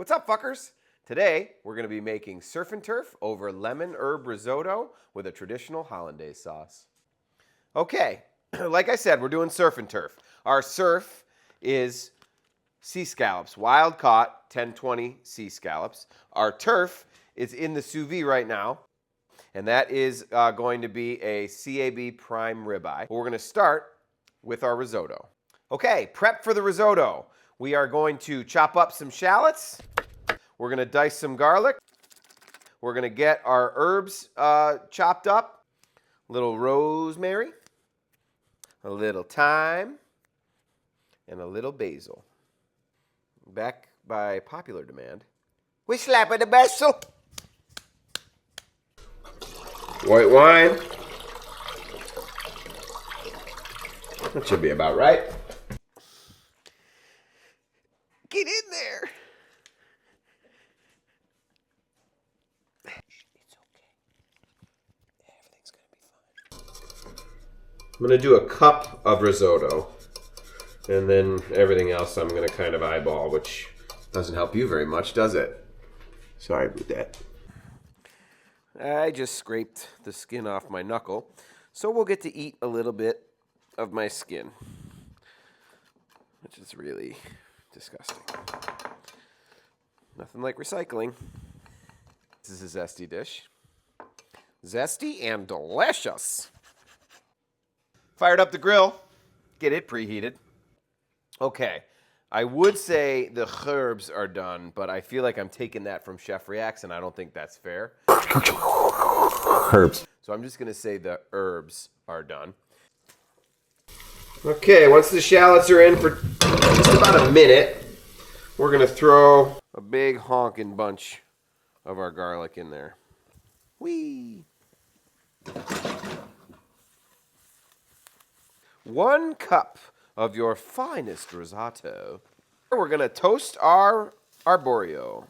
What's up, fuckers? Today, we're going to be making surf and turf over lemon herb risotto with a traditional hollandaise sauce. Okay, like I said, we're doing surf and turf. Our surf is sea scallops, wild caught 1020 sea scallops. Our turf is in the sous vide right now, and that is going to be a CAB prime ribeye. We're going to start with our risotto. Okay, prep for the risotto. We are going to chop up some shallots. We're going to dice some garlic. We're going to get our herbs chopped up. A little rosemary, a little thyme, and a little basil. Back by popular demand, we slap the basil. White wine. That should be about right. Get in there. It's okay. Everything's going to be fine. I'm going to do a cup of risotto. And then everything else I'm going to kind of eyeball, which doesn't help you very much, does it? Sorry about that. I just scraped the skin off my knuckle, so we'll get to eat a little bit of my skin, which is really disgusting. Nothing like recycling. This is a zesty dish. Zesty and delicious. Fired up the grill. Get it preheated. Okay, I would say the herbs are done, but I feel like I'm taking that from Chef Reacts, and I don't think that's fair. Herbs. So I'm just going to say the herbs are done. Okay, once the shallots are in for just about a minute, we're going to throw a big honking bunch of our garlic in there. Whee! 1 cup of your finest risotto. We're going to toast our arborio.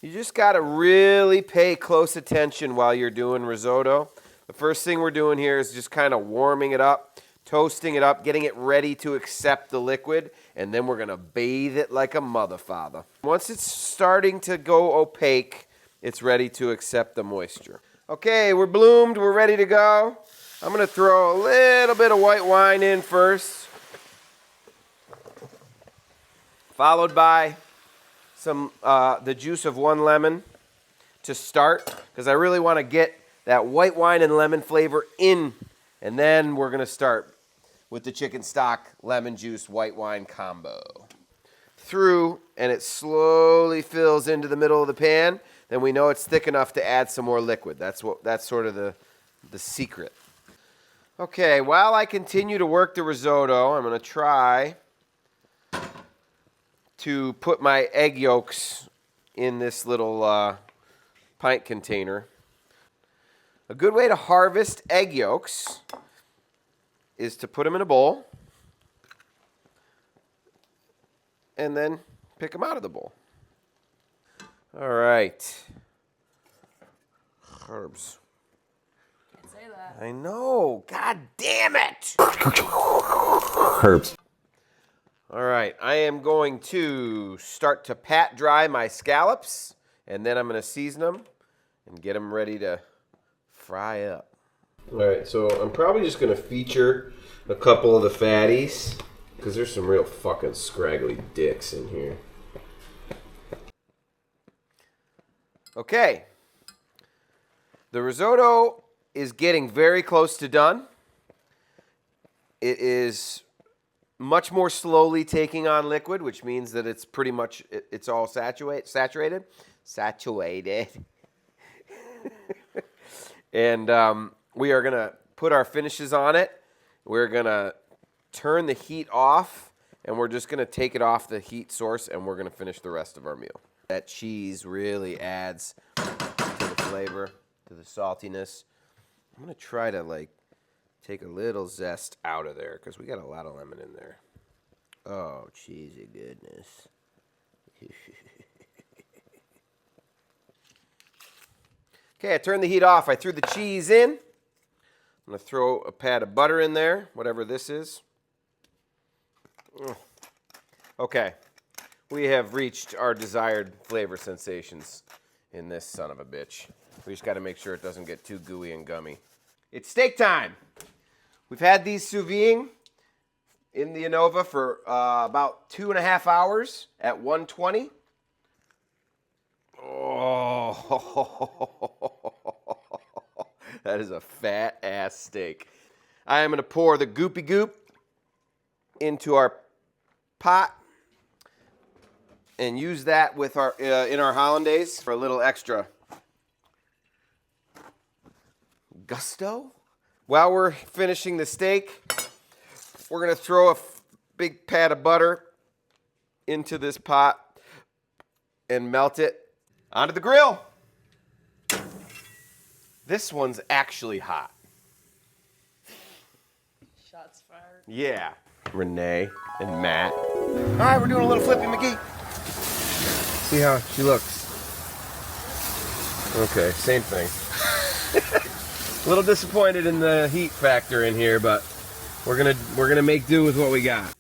You just got to really pay close attention while you're doing risotto. The first thing we're doing here is just kind of warming it up, toasting it up, getting it ready to accept the liquid, and then we're going to bathe it like a mother father. Once it's starting to go opaque, it's ready to accept the moisture. Okay, we're bloomed, we're ready to go. I'm going to throw a little bit of white wine in first, followed by some the juice of 1 lemon to start, because I really want to get that white wine and lemon flavor in, and then we're going to start with the chicken stock, lemon juice, white wine combo. Through, and it slowly fills into the middle of the pan, then we know it's thick enough to add some more liquid. That's sort of the secret. Okay, while I continue to work the risotto, I'm going to try to put my egg yolks in this little pint container. A good way to harvest egg yolks is to put them in a bowl and then pick them out of the bowl. All right. Herbs. Say that. I know. God damn it. Herbs. All right. I am going to start to pat dry my scallops, and then I'm going to season them and get them ready to fry up. All right. So I'm probably just going to feature a couple of the fatties because there's some real fucking scraggly dicks in here. Okay. The risotto is getting very close to done. It is much more slowly taking on liquid, which means that it's pretty much, it's all saturated. And we are going to put our finishes on it. We're going to turn the heat off, and we're just going to take it off the heat source, and we're going to finish the rest of our meal. That cheese really adds to the flavor, to the saltiness. I'm going to try to take a little zest out of there because we got a lot of lemon in there. Oh, cheesy goodness. Okay, I turned the heat off. I threw the cheese in. I'm going to throw a pat of butter in there, whatever this is. Okay. we have reached our desired flavor sensations in this son of a bitch. We just got to make sure it doesn't get too gooey and gummy. It's steak time. We've had these sous videing in the Innova for about 2.5 hours at 120. Oh, that is a fat ass steak. I am going to pour the goopy goop into our pot and use that with our in our hollandaise for a little extra gusto. While we're finishing the steak, we're going to throw a big pat of butter into this pot and melt it onto the grill. This one's actually hot. Shots fired. Yeah. Renee and Matt. All right, we're doing a little Flippy McGee. See how she looks. Okay, same thing. A little disappointed in the heat factor in here, but we're gonna make do with what we got.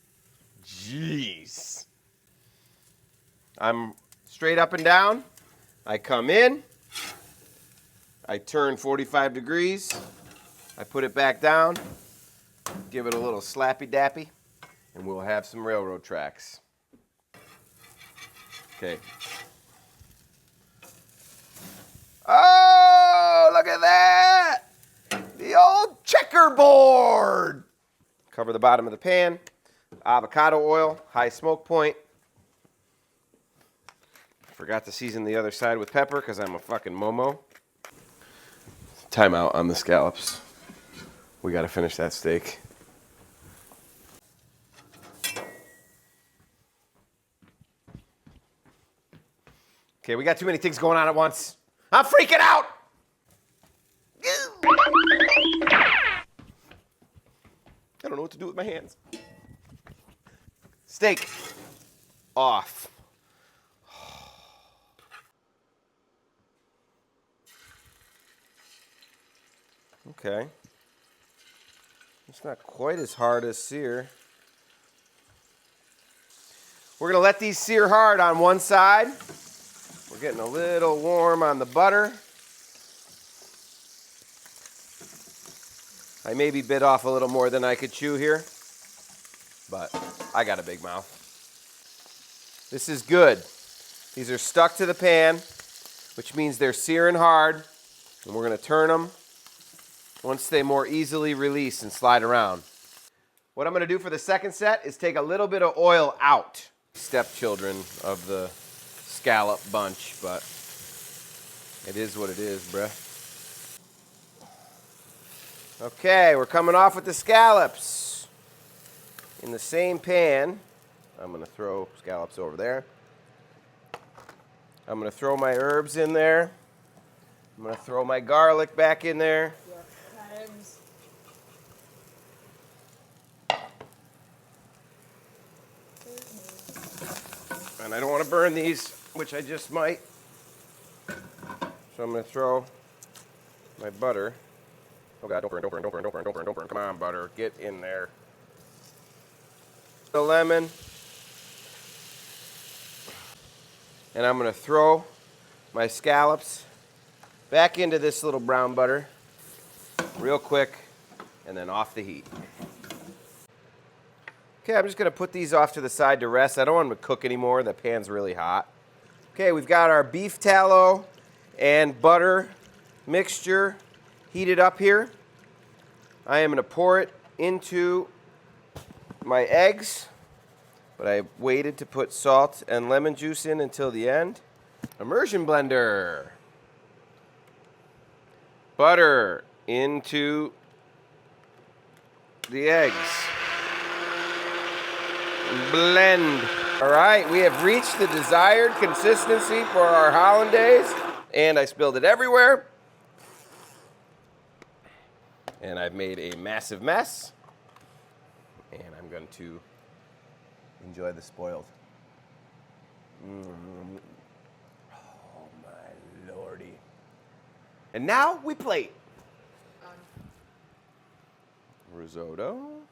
Jeez. I'm straight up and down. I come in. I turn 45 degrees. I put it back down. Give it a little slappy dappy, and we'll have some railroad tracks. Okay. Oh, look at that! The old checkerboard! Cover the bottom of the pan. Avocado oil, high smoke point. Forgot to season the other side with pepper because I'm a fucking momo. Timeout on the scallops. We got to finish that steak. Okay, we got too many things going on at once. I'm freaking out! I don't know what to do with my hands. Steak off. Okay. It's not quite as hard as sear. We're going to let these sear hard on one side. We're getting a little warm on the butter. I maybe bit off a little more than I could chew here, but I got a big mouth. This is good. These are stuck to the pan, which means they're searing hard, and we're going to turn them once they more easily release and slide around. What I'm going to do for the second set is take a little bit of oil out. Stepchildren of the scallop bunch, but it is what it is, bruh. Okay, we're coming off with the scallops. In the same pan, I'm going to throw scallops over there. I'm going to throw my herbs in there. I'm going to throw my garlic back in there. Times. And I don't want to burn these, which I just might. So I'm going to throw my butter. Oh God, don't burn, don't burn, don't burn, don't burn, don't burn, don't burn. Come on, butter, get in there. The lemon. And I'm going to throw my scallops back into this little brown butter real quick and then off the heat. Okay, I'm just going to put these off to the side to rest. I don't want them to cook anymore. The pan's really hot. Okay, we've got our beef tallow and butter mixture heated up here. I am going to pour it into my eggs, but I waited to put salt and lemon juice in until the end. Immersion blender. Butter into the eggs. Blend. All right, we have reached the desired consistency for our hollandaise, and I spilled it everywhere. And I've made a massive mess, and I'm going to enjoy the spoiled. Oh my lordy. And now we plate. Risotto.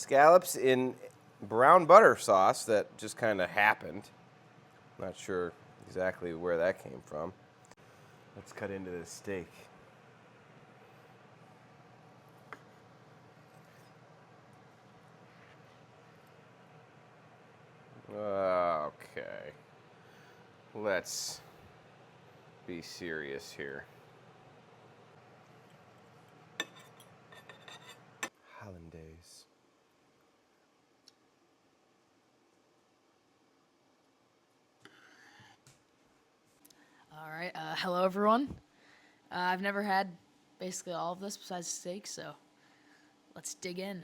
Scallops in brown butter sauce that just kind of happened. Not sure exactly where that came from. Let's cut into this steak. Okay. Let's be serious here. Hollandaise. All right. Hello, everyone. I've never had basically all of this besides steak, so let's dig in.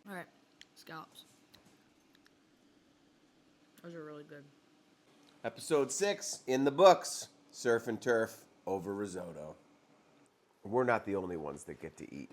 All right. Scallops. Those are really good. Episode 6 in the books. Surf and turf over risotto. We're not the only ones that get to eat.